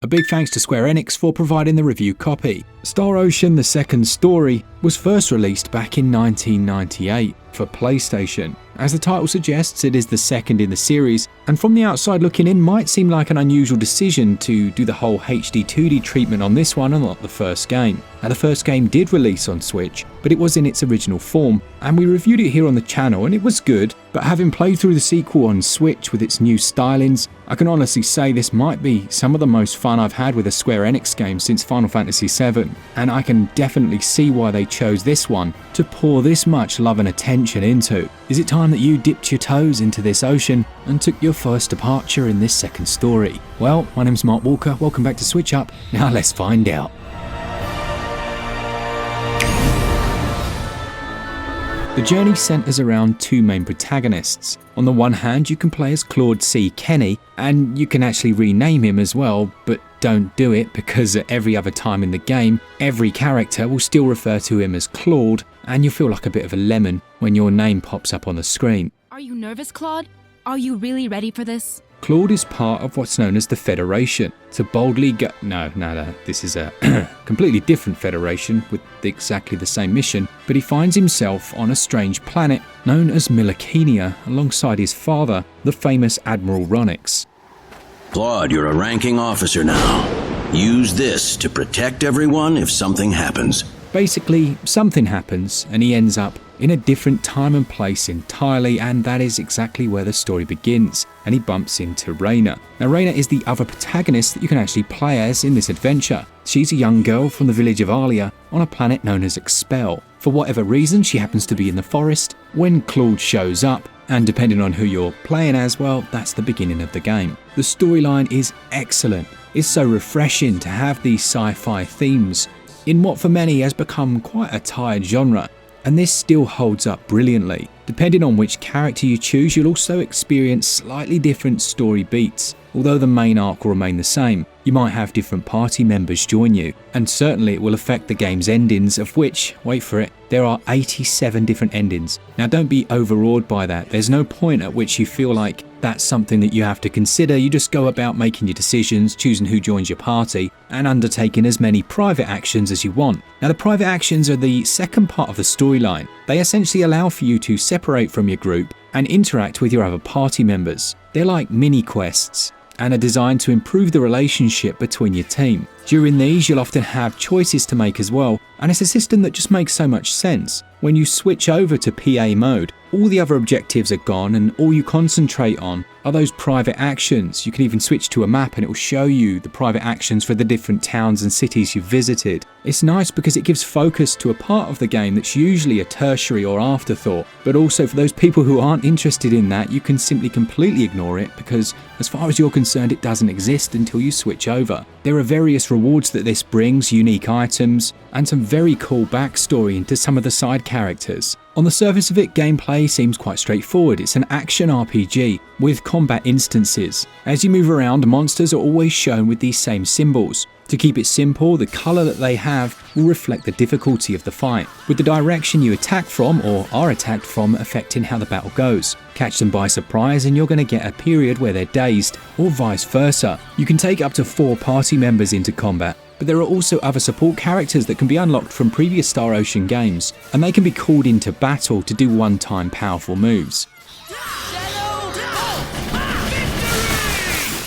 A big thanks to Square Enix for providing the review copy. Star Ocean: The Second Story was first released back in 1998 for PlayStation. As the title suggests, it is the second in the series, and from the outside looking in might seem like an unusual decision to do the whole HD 2D treatment on this one and not the first game. Now, the first game did release on Switch, but it was in its original form, and we reviewed it here on the channel and it was good, but having played through the sequel on Switch with its new stylings, I can honestly say this might be some of the most fun I've had with a Square Enix game since Final Fantasy VII, and I can definitely see why they chose this one to pour this much love and attention into. Is it time that you dipped your toes into this ocean and took your first departure in this second story? Well, my name's Mark Walker, welcome back to SwitchUp, now let's find out. The journey centres around two main protagonists. On the one hand, you can play as Claude C. Kenny, and you can actually rename him as well, but don't do it because at every other time in the game, every character will still refer to him as Claude, and you'll feel like a bit of a lemon when your name pops up on the screen. Are you nervous, Claude? Are you really ready for this? Claude is part of what's known as the Federation. To boldly go... No, this is a completely different Federation with exactly the same mission, but he finds himself on a strange planet known as Milakenia alongside his father, the famous Admiral Ronix. Claude, you're a ranking officer now. Use this to protect everyone if something happens. Basically, something happens and he ends up in a different time and place entirely, and that is exactly where the story begins, and he bumps into Reyna. Now, Reyna is the other protagonist that you can actually play as in this adventure. She's a young girl from the village of Alia on a planet known as Expel. For whatever reason, she happens to be in the forest when Claude shows up, and depending on who you're playing as, well, that's the beginning of the game. The storyline is excellent. It's so refreshing to have these sci-fi themes in what for many has become quite a tired genre, and this still holds up brilliantly. Depending on which character you choose, you'll also experience slightly different story beats. Although the main arc will remain the same, you might have different party members join you, and certainly it will affect the game's endings, of which, wait for it, there are 87 different endings. Now, don't be overawed by that. There's no point at which you feel like that's something that you have to consider. You just go about making your decisions, choosing who joins your party, and undertaking as many private actions as you want. Now, the private actions are the second part of the storyline. They essentially allow for you to separate from your group and interact with your other party members. They're like mini quests and are designed to improve the relationship between your team. During these, you'll often have choices to make as well, and it's a system that just makes so much sense. When you switch over to PA mode, all the other objectives are gone and all you concentrate on are those private actions. You can even switch to a map and it will show you the private actions for the different towns and cities you've visited. It's nice because it gives focus to a part of the game that's usually a tertiary or afterthought, but also for those people who aren't interested in that, you can simply completely ignore it because as far as you're concerned, it doesn't exist until you switch over. There are various rewards that this brings, unique items, and some very cool backstory into some of the side characters. On the surface of it, gameplay seems quite straightforward. It's an action RPG with combat instances. As you move around, monsters are always shown with these same symbols. To keep it simple, the colour that they have will reflect the difficulty of the fight, with the direction you attack from or are attacked from affecting how the battle goes. Catch them by surprise and you're going to get a period where they're dazed, or vice versa. You can take up to 4 party members into combat, but there are also other support characters that can be unlocked from previous Star Ocean games, and they can be called into battle to do one-time powerful moves.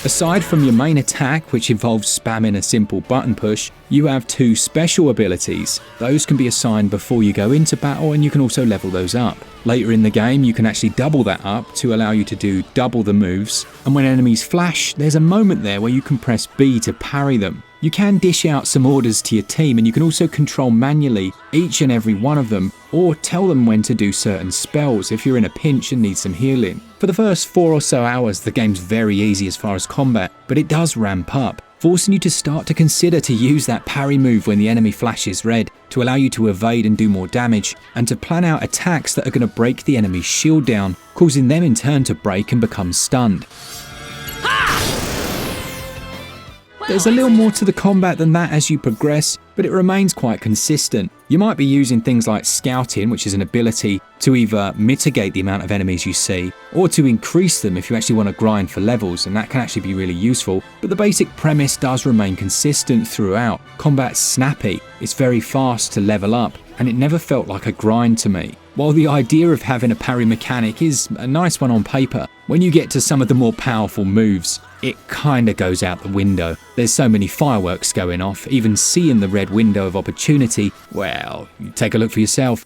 Aside from your main attack, which involves spamming a simple button push, you have 2 special abilities. Those can be assigned before you go into battle and you can also level those up. Later in the game, you can actually double that up to allow you to do double the moves, and when enemies flash, there's a moment there where you can press B to parry them. You can dish out some orders to your team and you can also control manually each and every one of them, or tell them when to do certain spells if you're in a pinch and need some healing. For the first 4 or so hours, the game's very easy as far as combat, but it does ramp up, forcing you to start to consider to use that parry move when the enemy flashes red to allow you to evade and do more damage, and to plan out attacks that are going to break the enemy's shield down, causing them in turn to break and become stunned. There's a little more to the combat than that as you progress, but it remains quite consistent. You might be using things like scouting, which is an ability to either mitigate the amount of enemies you see, or to increase them if you actually want to grind for levels, and that can actually be really useful. But the basic premise does remain consistent throughout. Combat's snappy, it's very fast to level up, and it never felt like a grind to me. While the idea of having a parry mechanic is a nice one on paper, when you get to some of the more powerful moves, it kinda goes out the window. There's so many fireworks going off, even seeing the red window of opportunity, well, you take a look for yourself.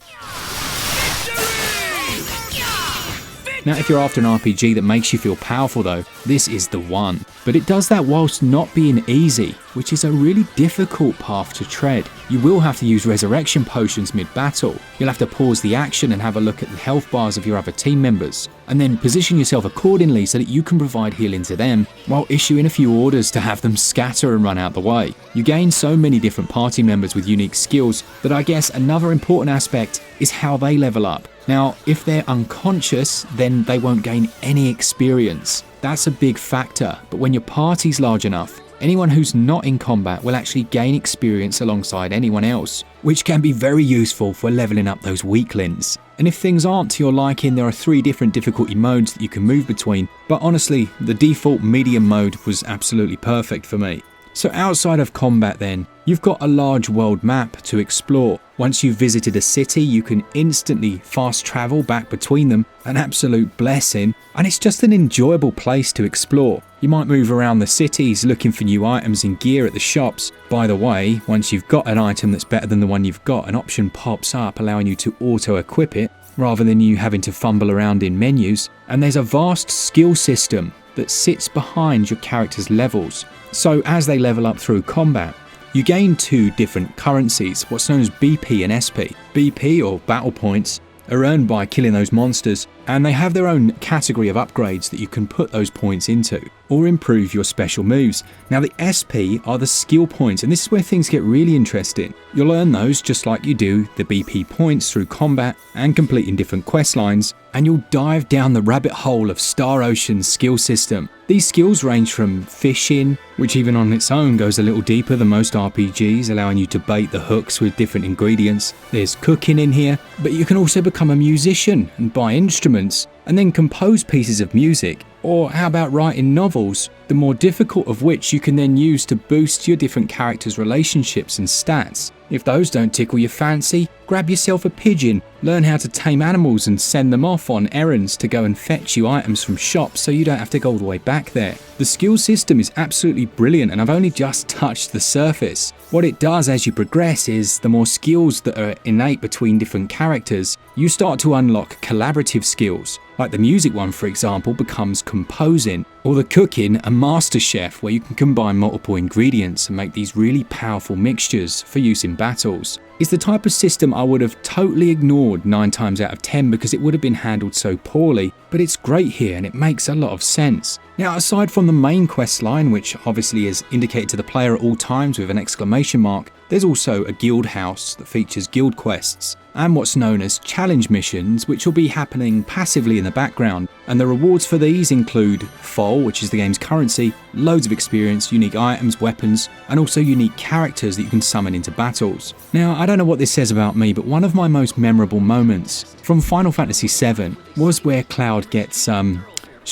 Now, if you're after an RPG that makes you feel powerful though, this is the one. But it does that whilst not being easy, which is a really difficult path to tread. You will have to use resurrection potions mid-battle. You'll have to pause the action and have a look at the health bars of your other team members, and then position yourself accordingly so that you can provide healing to them, while issuing a few orders to have them scatter and run out the way. You gain so many different party members with unique skills that I guess another important aspect is how they level up. Now, if they're unconscious, then they won't gain any experience. That's a big factor, but when your party's large enough, anyone who's not in combat will actually gain experience alongside anyone else, which can be very useful for leveling up those weaklings. And if things aren't to your liking, there are 3 different difficulty modes that you can move between, but honestly, the default medium mode was absolutely perfect for me. So outside of combat then, you've got a large world map to explore. Once you've visited a city, you can instantly fast travel back between them, an absolute blessing, and it's just an enjoyable place to explore. You might move around the cities looking for new items and gear at the shops. By the way, once you've got an item that's better than the one you've got, an option pops up allowing you to auto-equip it, rather than you having to fumble around in menus. And there's a vast skill system that sits behind your character's levels. So as they level up through combat, you gain 2 different currencies, what's known as BP and SP. BP, or battle points, are earned by killing those monsters, and they have their own category of upgrades that you can put those points into, or improve your special moves. Now the SP are the skill points, and this is where things get really interesting. You'll earn those just like you do the BP points through combat and completing different quest lines, and you'll dive down the rabbit hole of Star Ocean's skill system. These skills range from fishing, which even on its own goes a little deeper than most RPGs, allowing you to bait the hooks with different ingredients. There's cooking in here, but you can also become a musician and buy instruments, and then compose pieces of music. Or how about writing novels, the more difficult of which you can then use to boost your different characters' relationships and stats. If those don't tickle your fancy, grab yourself a pigeon, learn how to tame animals and send them off on errands to go and fetch you items from shops so you don't have to go all the way back there. The skill system is absolutely brilliant, and I've only just touched the surface. What it does as you progress is the more skills that are innate between different characters, you start to unlock collaborative skills. Like the music one, for example, becomes composing, or the cooking, a master chef where you can combine multiple ingredients and make these really powerful mixtures for use in battles. It's the type of system I would have totally ignored 9 times out of 10 because it would have been handled so poorly, but it's great here and it makes a lot of sense. Now, aside from the main quest line, which obviously is indicated to the player at all times with an exclamation mark, there's also a guild house that features guild quests, and what's known as challenge missions, which will be happening passively in the background. And the rewards for these include FOL, which is the game's currency, loads of experience, unique items, weapons, and also unique characters that you can summon into battles. Now, I don't know what this says about me, but one of my most memorable moments from Final Fantasy VII was where Cloud gets, shall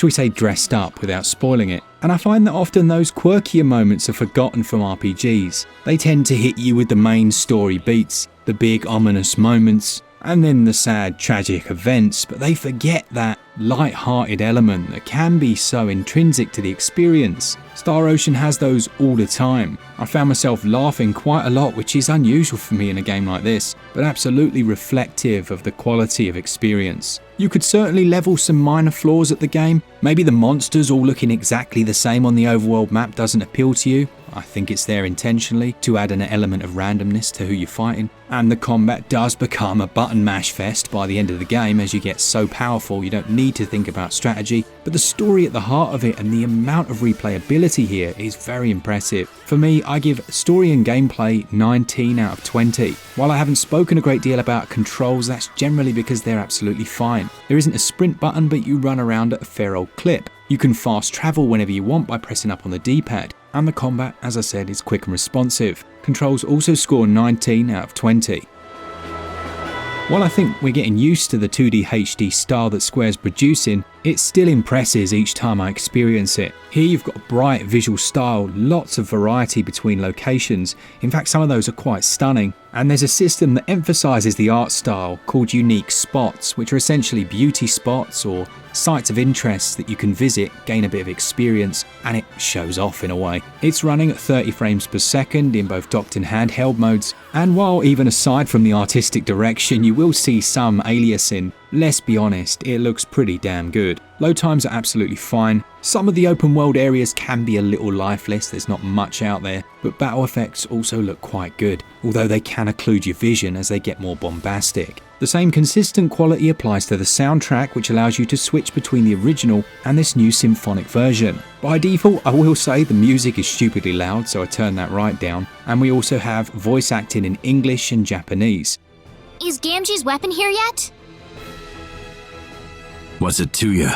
we say, dressed up without spoiling it. And I find that often those quirkier moments are forgotten from RPGs. They tend to hit you with the main story beats, the big ominous moments, and then the sad tragic events, but they forget that light-hearted element that can be so intrinsic to the experience. Star Ocean has those all the time. I found myself laughing quite a lot, which is unusual for me in a game like this, but absolutely reflective of the quality of experience. You could certainly level some minor flaws at the game. Maybe the monsters all looking exactly the same on the overworld map doesn't appeal to you. I think it's there intentionally to add an element of randomness to who you're fighting. And the combat does become a button mash fest by the end of the game as you get so powerful you don't need to think about strategy. But the story at the heart of it and the amount of replayability here is very impressive. For me, I give story and gameplay 19 out of 20. While I haven't spoken a great deal about controls, that's generally because they're absolutely fine. There isn't a sprint button, but you run around at a fair old clip. You can fast travel whenever you want by pressing up on the D-pad, and the combat, as I said, is quick and responsive. Controls also score 19 out of 20. While I think we're getting used to the 2D HD style that Square's producing, it still impresses each time I experience it. Here you've got a bright visual style, lots of variety between locations. In fact, some of those are quite stunning. And there's a system that emphasises the art style called unique spots, which are essentially beauty spots or sites of interest that you can visit, gain a bit of experience, and it shows off in a way. It's running at 30 frames per second in both docked and handheld modes, and while even aside from the artistic direction you will see some aliasing, let's be honest, it looks pretty damn good. Load times are absolutely fine. Some of the open world areas can be a little lifeless, there's not much out there, but battle effects also look quite good, although they can occlude your vision as they get more bombastic. The same consistent quality applies to the soundtrack, which allows you to switch between the original and this new symphonic version. By default, I will say the music is stupidly loud, so I turned that right down, and we also have voice acting in English and Japanese. Is Gamgee's weapon here yet? What's it to you?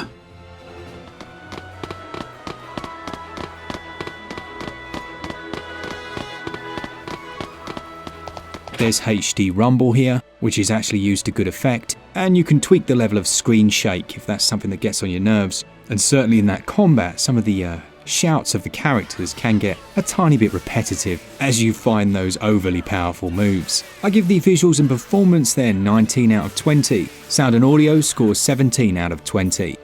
There's HD rumble here, which is actually used to good effect, and you can tweak the level of screen shake if that's something that gets on your nerves. And certainly in that combat, some of the shouts of the characters can get a tiny bit repetitive as you find those overly powerful moves. I give the visuals and performance then 19 out of 20. Sound and audio scores 17 out of 20.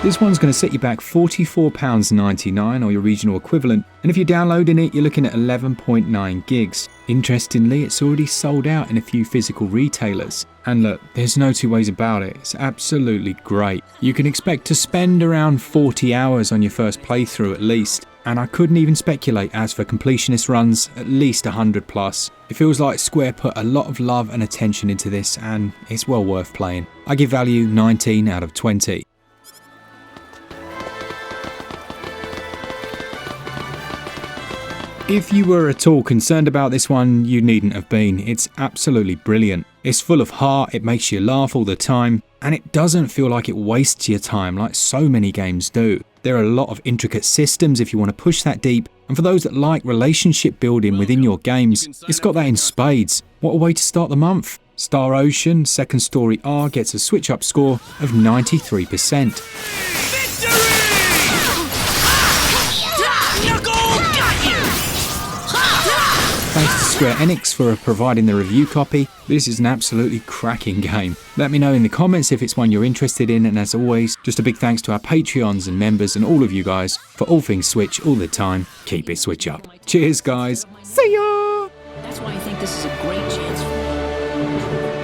This one's going to set you back £44.99 or your regional equivalent, and if you're downloading it, you're looking at 11.9 gigs. Interestingly, it's already sold out in a few physical retailers. And look, there's no two ways about it, it's absolutely great. You can expect to spend around 40 hours on your first playthrough at least, and I couldn't even speculate as for completionist runs, at least 100 plus. It feels like Square put a lot of love and attention into this, and it's well worth playing. I give value 19 out of 20. If you were at all concerned about this one, you needn't have been. It's absolutely brilliant. It's full of heart, it makes you laugh all the time, and it doesn't feel like it wastes your time like so many games do. There are a lot of intricate systems if you want to push that deep, and for those that like relationship building within your games, it's got that in spades. What a way to start the month. Star Ocean Second Story R gets a SwitchUp score of 93%. Thanks to Square Enix for providing the review copy. This is an absolutely cracking game. Let me know in the comments if it's one you're interested in, and as always, just a big thanks to our Patreons and members and all of you guys for all things Switch all the time. Keep it Switch up. Cheers guys. See ya! That's why I think this is a great chance for me.